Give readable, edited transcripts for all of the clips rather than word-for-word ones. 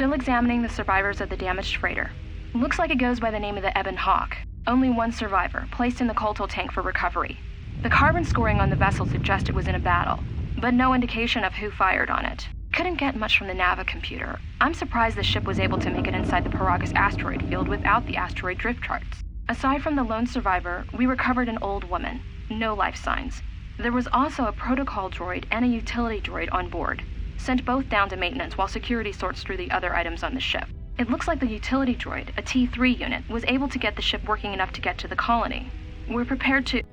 Still examining the survivors of the damaged freighter. Looks like it goes by the name of the Ebon Hawk. Only one survivor, placed in the colto tank for recovery. The carbon scoring on the vessel suggests it was in a battle, but no indication of who fired on it. Couldn't get much from the Nava computer. I'm surprised the ship was able to make it inside the Peragus asteroid field without the asteroid drift charts. Aside from the lone survivor, we recovered an old woman. No life signs. There was also a protocol droid and a utility droid on board. Sent both down to maintenance while security sorts through the other items on the ship. It looks like the utility droid, a T3 unit, was able to get the ship working enough to get to the colony. We're prepared to...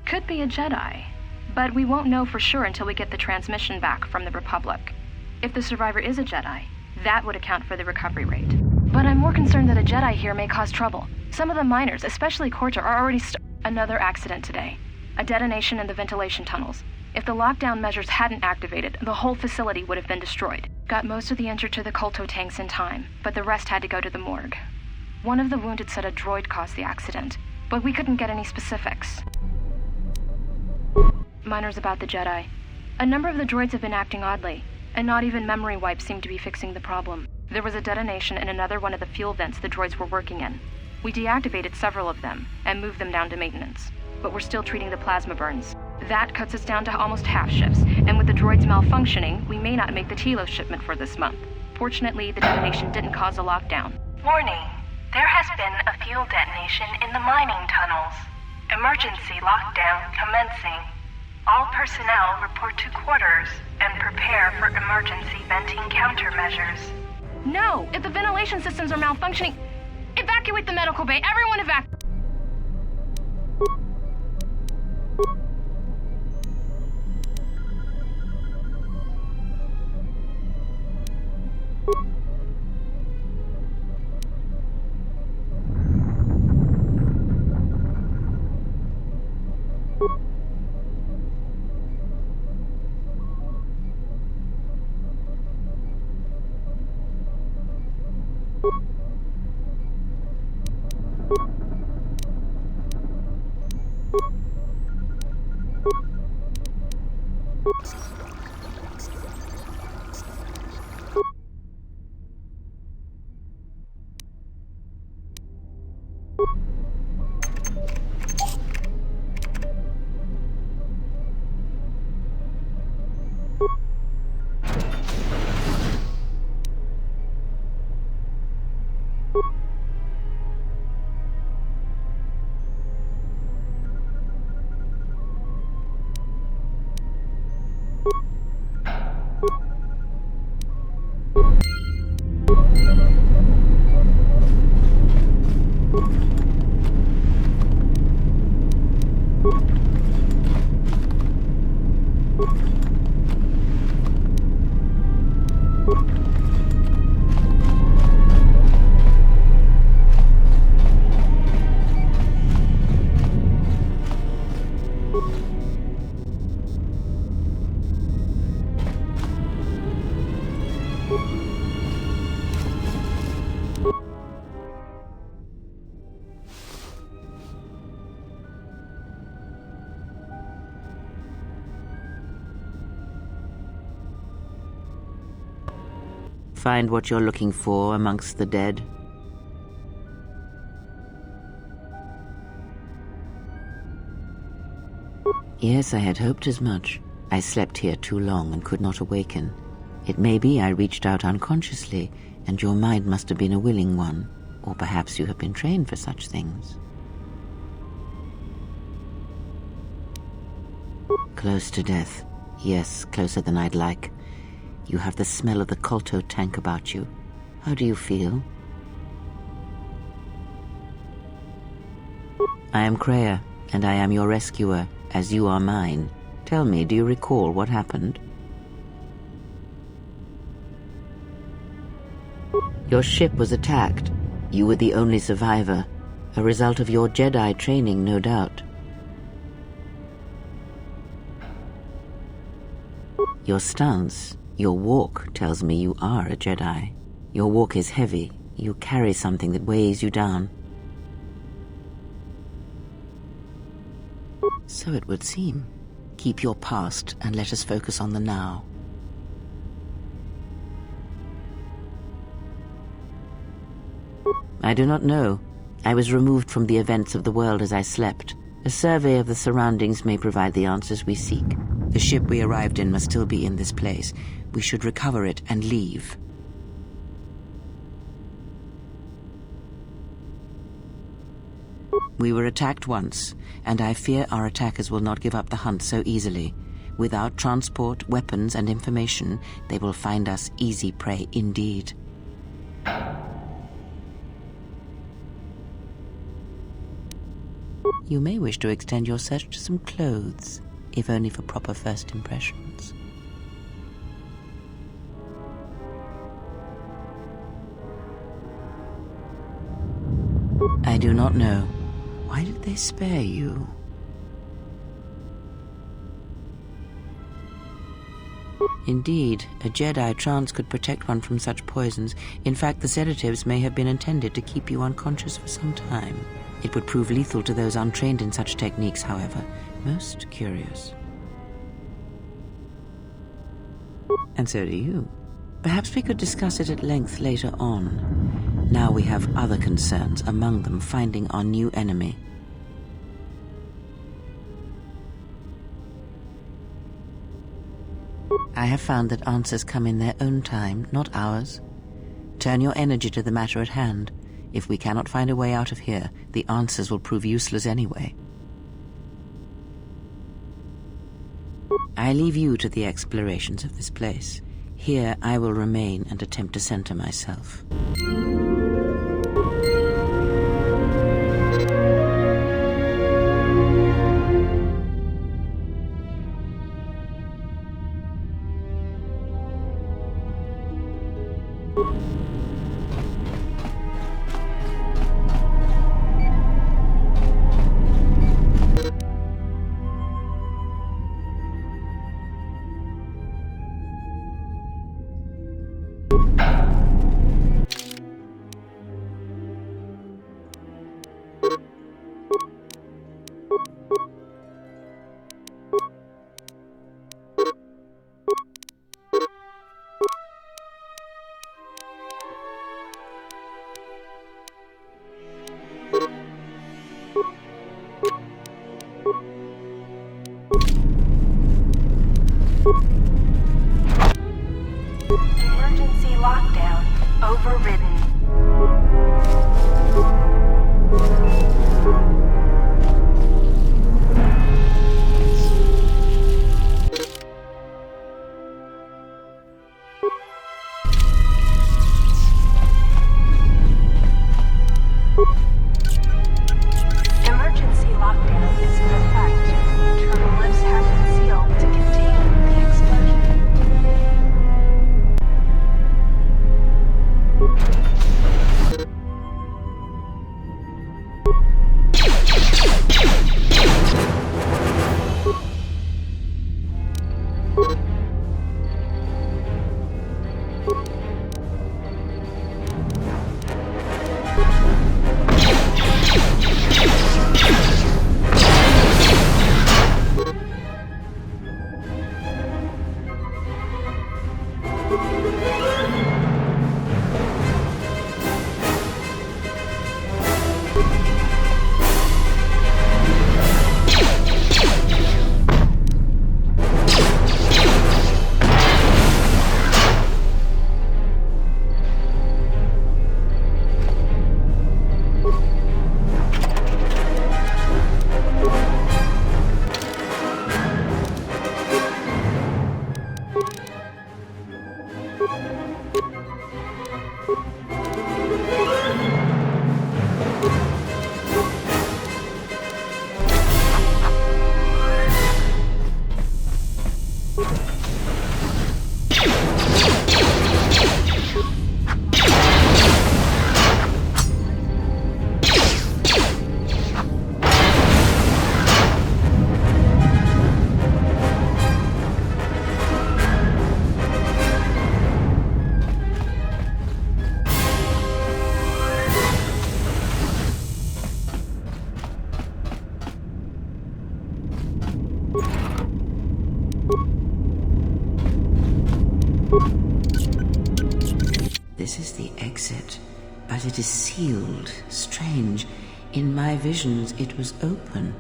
Could be a Jedi, but we won't know for sure until we get the transmission back from the Republic. If the survivor is a Jedi, that would account for the recovery rate. But I'm more concerned that a Jedi here may cause trouble. Some of the miners, especially Corta, are already Another accident today. A detonation in the ventilation tunnels. If the lockdown measures hadn't activated, the whole facility would have been destroyed. Got most of the injured to the colto tanks in time, but the rest had to go to the morgue. One of the wounded said a droid caused the accident, but we couldn't get any specifics. Minors about the Jedi. A number of the droids have been acting oddly, and not even memory wipes seem to be fixing the problem. There was a detonation in another one of the fuel vents the droids were working in. We deactivated several of them, and moved them down to maintenance, but we're still treating the plasma burns. That cuts us down to almost half shifts, and with the droids malfunctioning, we may not make the Telos shipment for this month. Fortunately, the detonation didn't cause a lockdown. Warning. There has been a fuel detonation in the mining tunnels. Emergency lockdown commencing. All personnel report to quarters and prepare for emergency venting countermeasures. No! If the ventilation systems are malfunctioning, evacuate the medical bay! Everyone evacuate! Find what you're looking for amongst the dead? Yes, I had hoped as much. I slept here too long and could not awaken. It may be I reached out unconsciously, and your mind must have been a willing one. Or perhaps you have been trained for such things. Close to death. Yes, closer than I'd like. You have the smell of the Kolto tank about you. How do you feel? I am Kreia, and I am your rescuer, as you are mine. Tell me, do you recall what happened? Your ship was attacked. You were the only survivor. A result of your Jedi training, no doubt. Your stance, your walk tells me you are a Jedi. Your walk is heavy. You carry something that weighs you down. So it would seem. Keep your past and let us focus on the now. I do not know. I was removed from the events of the world as I slept. A survey of the surroundings may provide the answers we seek. The ship we arrived in must still be in this place. We should recover it and leave. We were attacked once, and I fear our attackers will not give up the hunt so easily. Without transport, weapons, and information, they will find us easy prey indeed. You may wish to extend your search to some clothes, if only for proper first impressions. I do not know. Why did they spare you? Indeed, a Jedi trance could protect one from such poisons. In fact, the sedatives may have been intended to keep you unconscious for some time. It would prove lethal to those untrained in such techniques, however. Most curious. And so do you. Perhaps we could discuss it at length later on. Now we have other concerns, among them finding our new enemy. I have found that answers come in their own time, not ours. Turn your energy to the matter at hand. If we cannot find a way out of here, the answers will prove useless anyway. I leave you to the explorations of this place. Here I will remain and attempt to center myself. Emergency lockdown overridden. Emergency lockdown is in effect. Turtle lifts have been sealed to contain the explosion. This is the exit, but it is sealed. Strange. In my visions, it was open.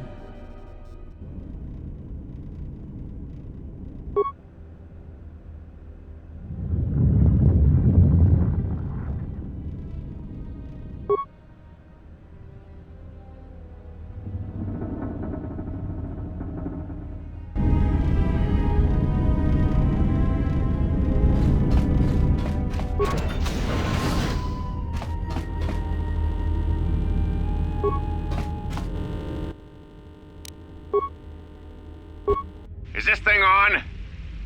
Is this thing on?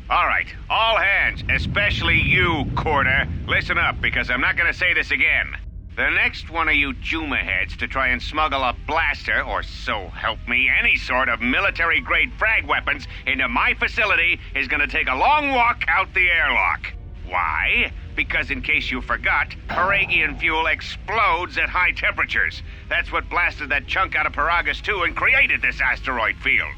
All right, all hands, especially you, Corder. Listen up, because I'm not gonna say this again. The next one of you Juma heads to try and smuggle a blaster, or so help me, any sort of military-grade frag weapons into my facility is gonna take a long walk out the airlock. Why? Because in case you forgot, Peragian fuel explodes at high temperatures. That's what blasted that chunk out of Peragus 2 and created this asteroid field.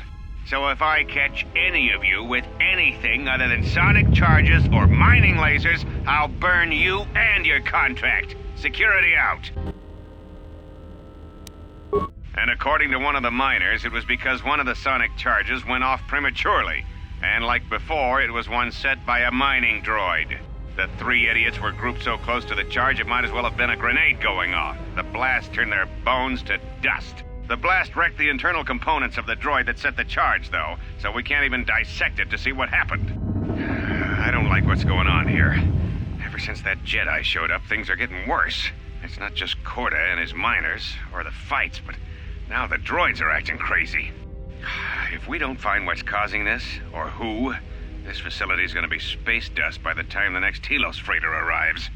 So if I catch any of you with anything other than sonic charges or mining lasers, I'll burn you and your contract. Security out. And according to one of the miners, it was because one of the sonic charges went off prematurely. And like before, it was one set by a mining droid. The three idiots were grouped so close to the charge it might as well have been a grenade going off. The blast turned their bones to dust. The blast wrecked the internal components of the droid that set the charge, though, so we can't even dissect it to see what happened. I don't like what's going on here. Ever since that Jedi showed up, things are getting worse. It's not just Corda and his miners, or the fights, but now the droids are acting crazy. If we don't find what's causing this, or who, this facility's gonna be space dust by the time the next Telos freighter arrives.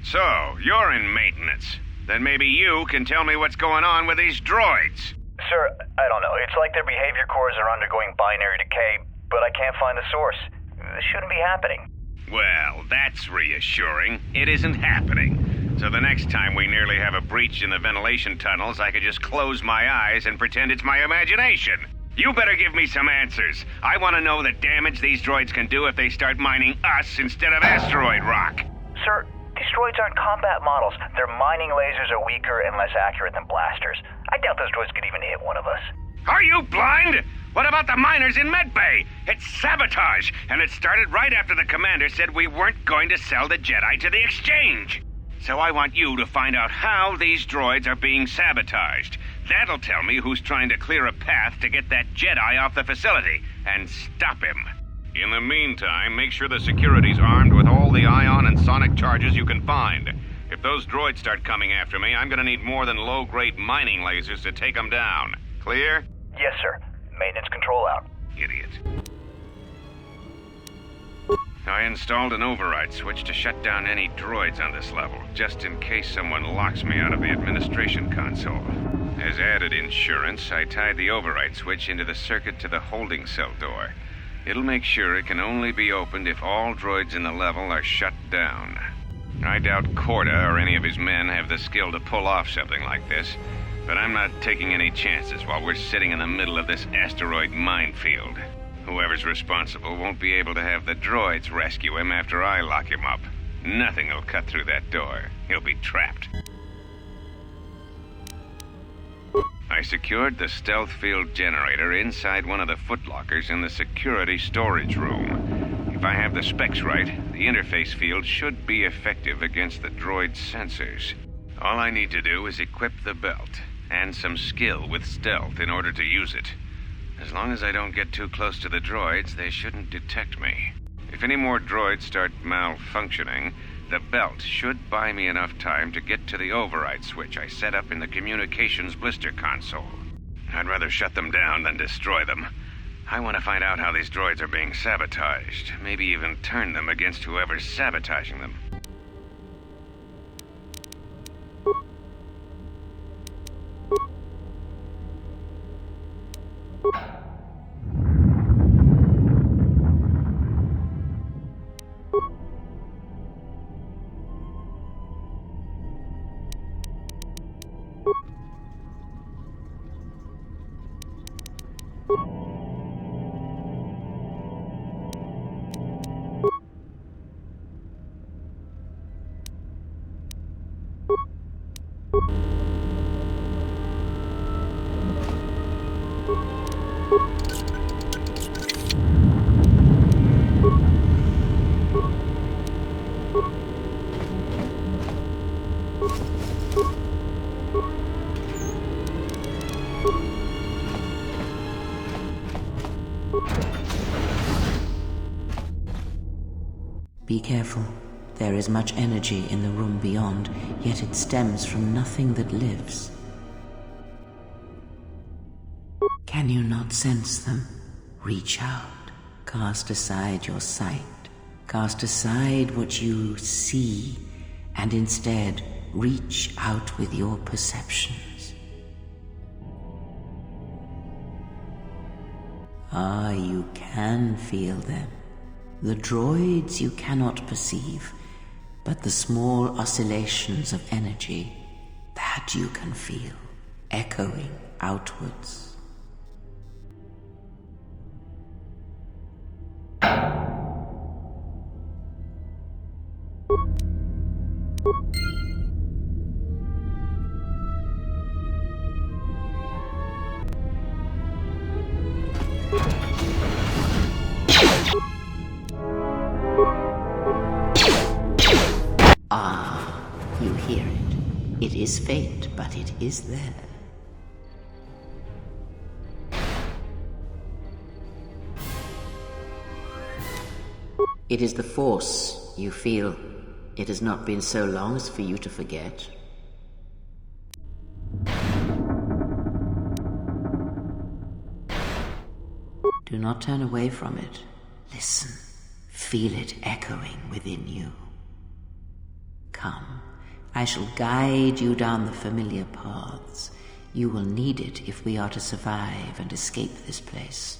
So, you're in maintenance. Then maybe you can tell me what's going on with these droids. Sir, I don't know. It's like their behavior cores are undergoing binary decay, but I can't find the source. This shouldn't be happening. Well, that's reassuring. It isn't happening. So the next time we nearly have a breach in the ventilation tunnels, I could just close my eyes and pretend it's my imagination. You better give me some answers. I want to know the damage these droids can do if they start mining us instead of asteroid rock. Sir, these droids aren't combat models. Their mining lasers are weaker and less accurate than blasters. I doubt those droids could even hit one of us. Are you blind? What about the miners in Medbay? It's sabotage, and it started right after the commander said we weren't going to sell the Jedi to the exchange. So I want you to find out how these droids are being sabotaged. That'll tell me who's trying to clear a path to get that Jedi off the facility and stop him. In the meantime, make sure the security's armed with all the ion and sonic charges you can find. If those droids start coming after me, I'm gonna need more than low-grade mining lasers to take them down. Clear? Yes, sir. Maintenance control out. Idiot. I installed an override switch to shut down any droids on this level, just in case someone locks me out of the administration console. As added insurance, I tied the override switch into the circuit to the holding cell door. It'll make sure it can only be opened if all droids in the level are shut down. I doubt Corda or any of his men have the skill to pull off something like this, but I'm not taking any chances while we're sitting in the middle of this asteroid minefield. Whoever's responsible won't be able to have the droids rescue him after I lock him up. Nothing will cut through that door. He'll be trapped. I secured the stealth field generator inside one of the footlockers in the security storage room. If I have the specs right, the interface field should be effective against the droid's sensors. All I need to do is equip the belt, and some skill with stealth in order to use it. As long as I don't get too close to the droids, they shouldn't detect me. If any more droids start malfunctioning, the belt should buy me enough time to get to the override switch I set up in the communications blister console. I'd rather shut them down than destroy them. I want to find out how these droids are being sabotaged, maybe even turn them against whoever's sabotaging them. Be careful. There is much energy in the room beyond, yet it stems from nothing that lives. Can you not sense them? Reach out. Cast aside your sight. Cast aside what you see, and instead reach out with your perceptions. Ah, you can feel them. The droids you cannot perceive, but the small oscillations of energy, that you can feel, echoing outwards. Ah, you hear it. It is faint, but it is there. It is the Force you feel. It has not been so long as for you to forget. Do not turn away from it. Listen. Feel it echoing within you. Come, I shall guide you down the familiar paths. You will need it if we are to survive and escape this place.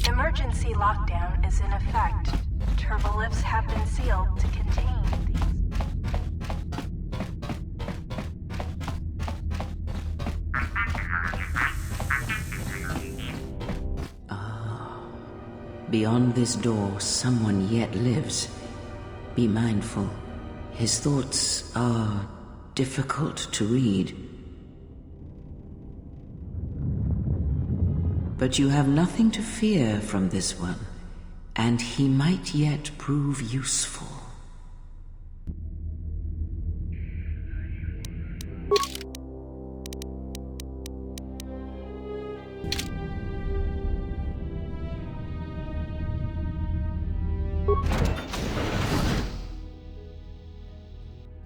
Emergency lockdown is in effect. Turbolifts have been sealed to contain these. Beyond this door, someone yet lives. Be mindful. His thoughts are difficult to read. But you have nothing to fear from this one, and he might yet prove useful.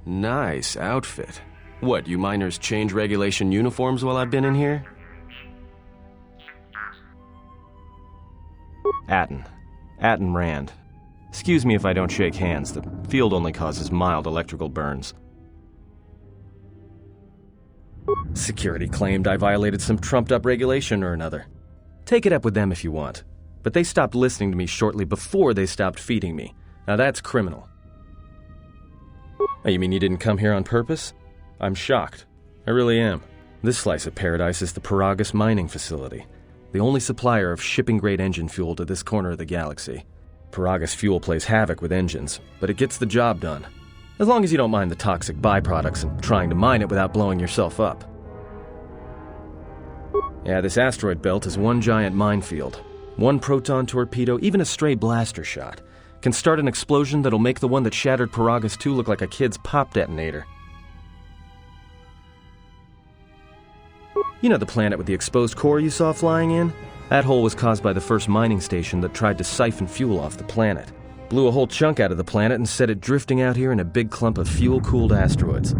Nice outfit. What, you miners change regulation uniforms while I've been in here? Atten Rand. Excuse me if I don't shake hands. The field only causes mild electrical burns. Security claimed I violated some trumped-up regulation or another. Take it up with them if you want. But they stopped listening to me shortly before they stopped feeding me. Now that's criminal. Oh, you mean you didn't come here on purpose? I'm shocked. I really am. This slice of paradise is the Peragus mining facility, the only supplier of shipping-grade engine fuel to this corner of the galaxy. Peragus fuel plays havoc with engines, but it gets the job done. As long as you don't mind the toxic byproducts and trying to mine it without blowing yourself up. Yeah, this asteroid belt is one giant minefield. One proton torpedo, even a stray blaster shot, can start an explosion that'll make the one that shattered Peragus 2 look like a kid's pop detonator. You know the planet with the exposed core you saw flying in? That hole was caused by the first mining station that tried to siphon fuel off the planet. Blew a whole chunk out of the planet and set it drifting out here in a big clump of fuel-cooled asteroids.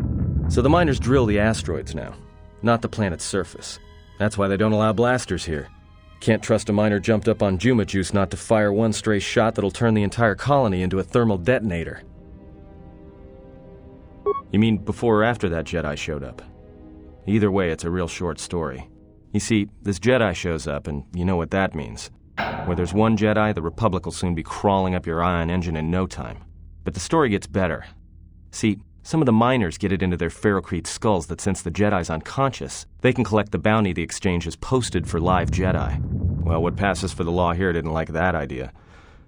So the miners drill the asteroids now, not the planet's surface. That's why they don't allow blasters here. Can't trust a miner jumped up on Juma juice not to fire one stray shot that'll turn the entire colony into a thermal detonator. You mean before or after that Jedi showed up? Either way, it's a real short story. You see, this Jedi shows up, and you know what that means. Where there's one Jedi, the Republic will soon be crawling up your ion engine in no time. But the story gets better. See, some of the miners get it into their ferrocrete skulls that since the Jedi's unconscious, they can collect the bounty the exchange has posted for live Jedi. Well, what passes for the law here didn't like that idea.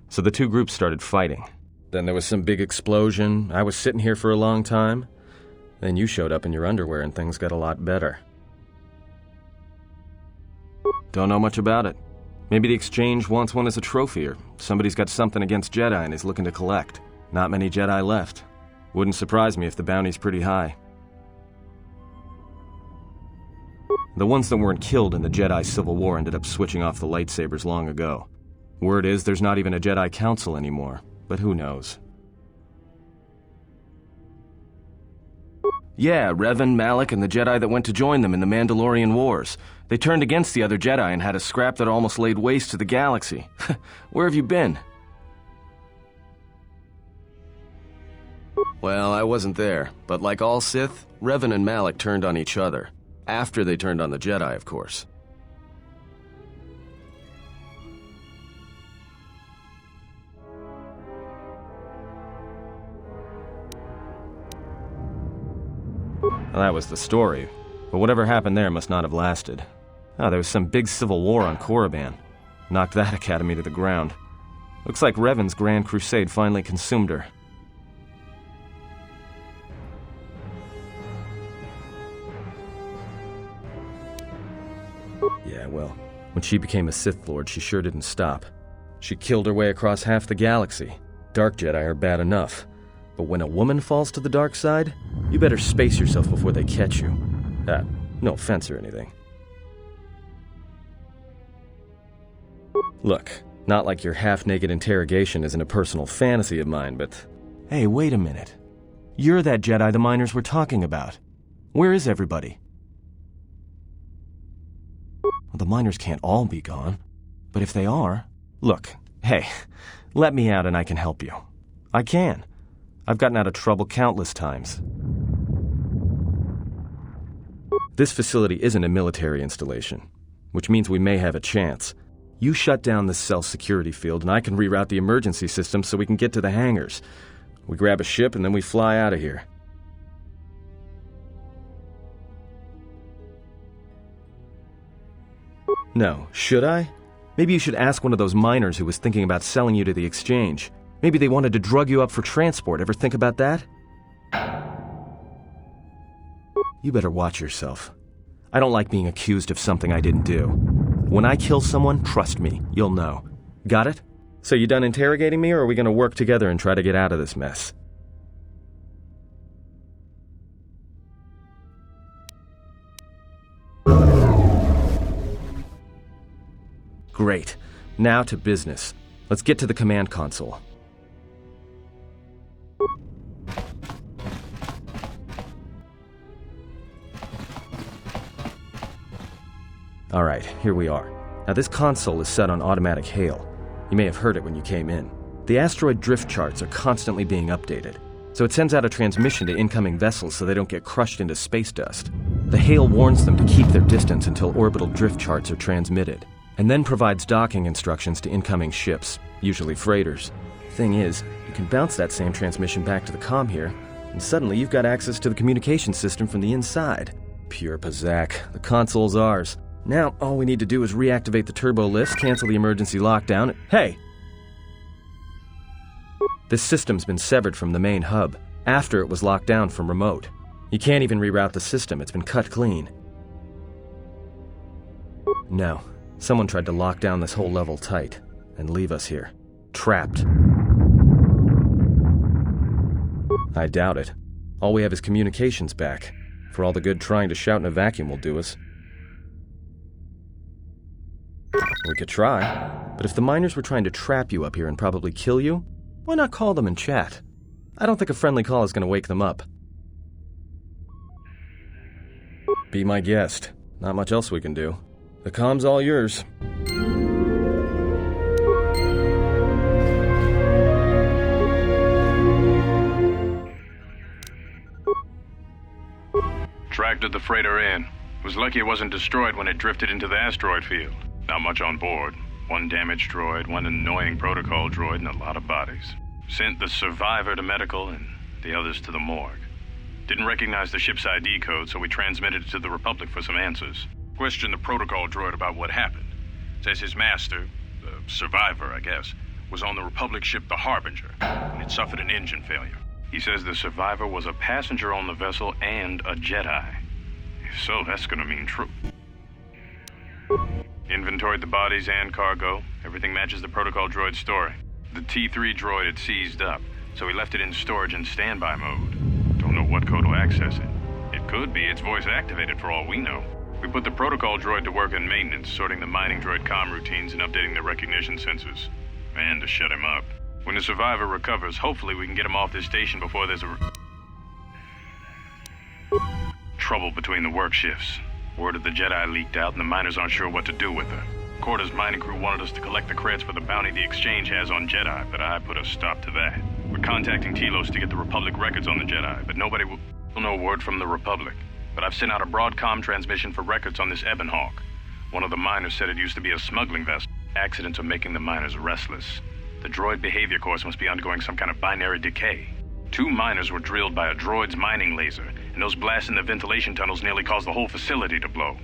So the two groups started fighting. Then there was some big explosion. I was sitting here for a long time. Then you showed up in your underwear and things got a lot better. Don't know much about it. Maybe the exchange wants one as a trophy, or somebody's got something against Jedi and is looking to collect. Not many Jedi left. Wouldn't surprise me if the bounty's pretty high. The ones that weren't killed in the Jedi Civil War ended up switching off the lightsabers long ago. Word is there's not even a Jedi Council anymore, but who knows? Yeah, Revan, Malak, and the Jedi that went to join them in the Mandalorian Wars. They turned against the other Jedi and had a scrap that almost laid waste to the galaxy. Where have you been? Well, I wasn't there, but like all Sith, Revan and Malak turned on each other. After they turned on the Jedi, of course. Well, that was the story, but whatever happened there must not have lasted. There was some big civil war on Korriban. Knocked that academy to the ground. Looks like Revan's grand crusade finally consumed her. Yeah, well, when she became a Sith Lord, she sure didn't stop. She killed her way across half the galaxy. Dark Jedi are bad enough. But when a woman falls to the dark side, you better space yourself before they catch you. No offense or anything. Look, not like your half-naked interrogation isn't a personal fantasy of mine, but... Hey, wait a minute. You're that Jedi the miners were talking about. Where is everybody? Well, the miners can't all be gone. But if they are... Look, hey, let me out and I can help you. I can. I've gotten out of trouble countless times. This facility isn't a military installation, which means we may have a chance. You shut down this cell security field and I can reroute the emergency system so we can get to the hangars. We grab a ship and then we fly out of here. No, should I? Maybe you should ask one of those miners who was thinking about selling you to the exchange. Maybe they wanted to drug you up for transport. Ever think about that? You better watch yourself. I don't like being accused of something I didn't do. When I kill someone, trust me, you'll know. Got it? So you done interrogating me, or are we gonna work together and try to get out of this mess? Great. Now to business. Let's get to the command console. All right, here we are. Now this console is set on automatic hail. You may have heard it when you came in. The asteroid drift charts are constantly being updated, so it sends out a transmission to incoming vessels so they don't get crushed into space dust. The hail warns them to keep their distance until orbital drift charts are transmitted, and then provides docking instructions to incoming ships, usually freighters. Thing is, you can bounce that same transmission back to the comm here, and suddenly you've got access to the communication system from the inside. Pure Pazak. The console's ours. Now, all we need to do is reactivate the turbo lifts, cancel the emergency lockdown. Hey! This system's been severed from the main hub, after it was locked down from remote. You can't even reroute the system, it's been cut clean. No, someone tried to lock down this whole level tight, and leave us here, trapped. I doubt it. All we have is communications back. For all the good trying to shout in a vacuum will do us. We could try, but if the miners were trying to trap you up here and probably kill you, why not call them and chat? I don't think a friendly call is going to wake them up. Be my guest. Not much else we can do. The comm's all yours. Factored the freighter in. Was lucky it wasn't destroyed when it drifted into the asteroid field. Not much on board. One damaged droid, one annoying protocol droid, and a lot of bodies. Sent the survivor to medical and the others to the morgue. Didn't recognize the ship's ID code, so we transmitted it to the Republic for some answers. Questioned the protocol droid about what happened. Says his master, the survivor, I guess, was on the Republic ship the Harbinger, and it suffered an engine failure. He says the survivor was a passenger on the vessel and a Jedi. If so, that's gonna mean true. Inventoried the bodies and cargo. Everything matches the protocol droid's story. The T3 droid had seized up, so we left it in storage in standby mode. Don't know what code will access it. It could be it's voice activated for all we know. We put the protocol droid to work in maintenance, sorting the mining droid comm routines and updating the recognition sensors. And to shut him up. When the survivor recovers, hopefully we can get him off this station before there's trouble between the work shifts. Word of the Jedi leaked out and the miners aren't sure what to do with her. Quarter's mining crew wanted us to collect the credits for the bounty the Exchange has on Jedi, but I put a stop to that. We're contacting Telos to get the Republic records on the Jedi, but nobody will know word from the Republic. But I've sent out a broadcom transmission for records on this Ebon Hawk. One of the miners said it used to be a smuggling vessel. Accidents are making the miners restless. The droid behavior course must be undergoing some kind of binary decay. 2 miners were drilled by a droid's mining laser, and those blasts in the ventilation tunnels nearly caused the whole facility to blow.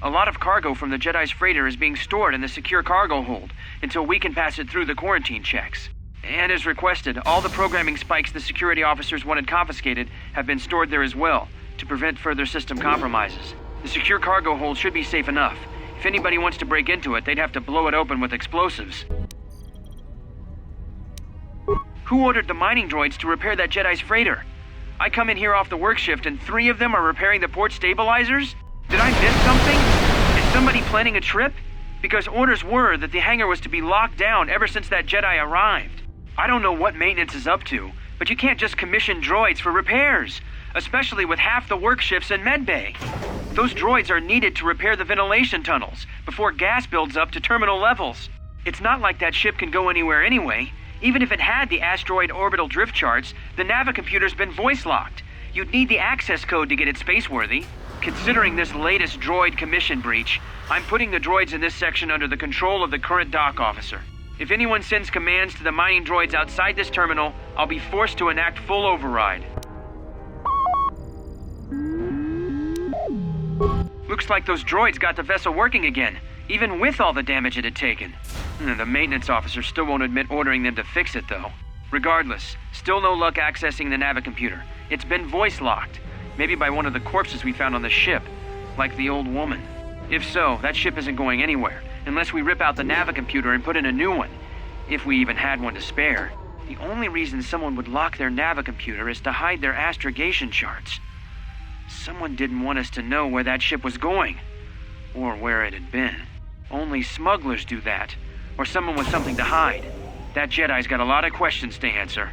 A lot of cargo from the Jedi's freighter is being stored in the secure cargo hold until we can pass it through the quarantine checks. And as requested, all the programming spikes the security officers wanted confiscated have been stored there as well, to prevent further system compromises. The secure cargo hold should be safe enough. If anybody wants to break into it, they'd have to blow it open with explosives. Who ordered the mining droids to repair that Jedi's freighter? I come in here off the work shift and 3 of them are repairing the port stabilizers? Did I miss something? Is somebody planning a trip? Because orders were that the hangar was to be locked down ever since that Jedi arrived. I don't know what maintenance is up to, but you can't just commission droids for repairs, especially with half the work shifts in medbay. Those droids are needed to repair the ventilation tunnels before gas builds up to terminal levels. It's not like that ship can go anywhere anyway. Even if it had the asteroid orbital drift charts, the navicomputer's been voice-locked. You'd need the access code to get it spaceworthy. Considering this latest droid commission breach, I'm putting the droids in this section under the control of the current dock officer. If anyone sends commands to the mining droids outside this terminal, I'll be forced to enact full override. Looks like those droids got the vessel working again, even with all the damage it had taken. The maintenance officer still won't admit ordering them to fix it, though. Regardless, still no luck accessing the navicomputer. It's been voice-locked, maybe by one of the corpses we found on the ship, like the old woman. If so, that ship isn't going anywhere, unless we rip out the navicomputer and put in a new one, if we even had one to spare. The only reason someone would lock their navicomputer is to hide their astrogation charts. Someone didn't want us to know where that ship was going, or where it had been. Only smugglers do that, or someone with something to hide. That Jedi's got a lot of questions to answer.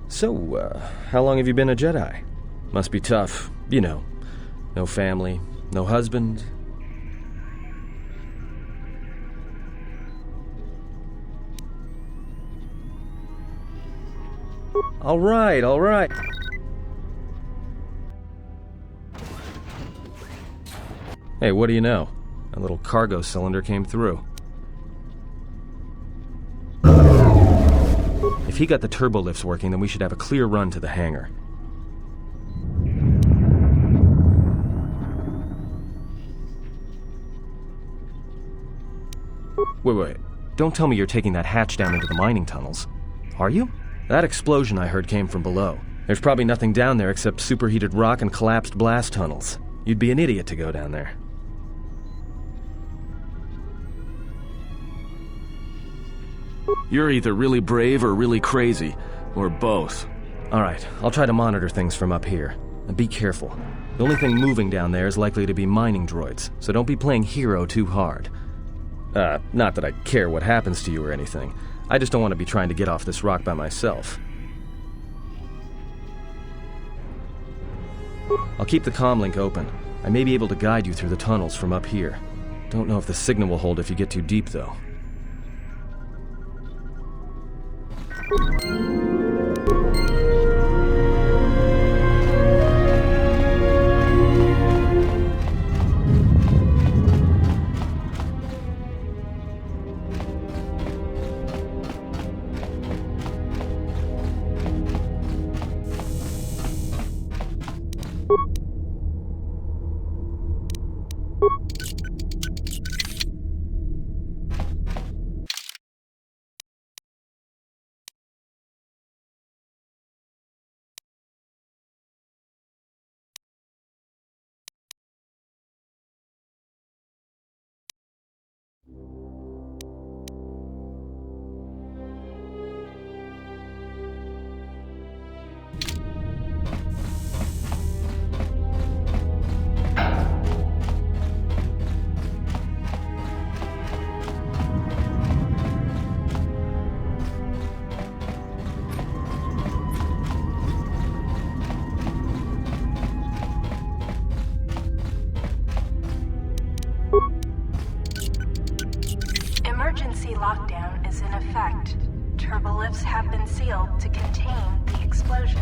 So, how long have you been a Jedi? Must be tough, you know. No family, no husband. All right. Hey, what do you know? A little cargo cylinder came through. If he got the turbo lifts working, then we should have a clear run to the hangar. Wait. Don't tell me you're taking that hatch down into the mining tunnels. Are you? That explosion I heard came from below. There's probably nothing down there except superheated rock and collapsed blast tunnels. You'd be an idiot to go down there. You're either really brave or really crazy, or both. Alright, I'll try to monitor things from up here. And be careful. The only thing moving down there is likely to be mining droids, so don't be playing hero too hard. Not that I care what happens to you or anything. I just don't want to be trying to get off this rock by myself. I'll keep the comm link open. I may be able to guide you through the tunnels from up here. Don't know if the signal will hold if you get too deep, though. Emergency lockdown is in effect. Turbolifts have been sealed to contain the explosion.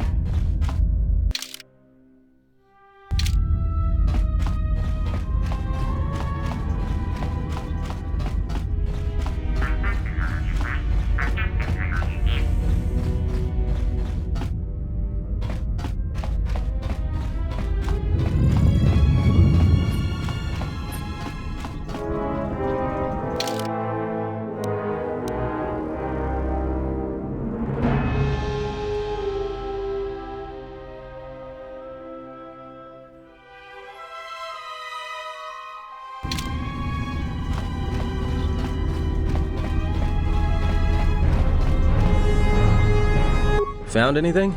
Found anything?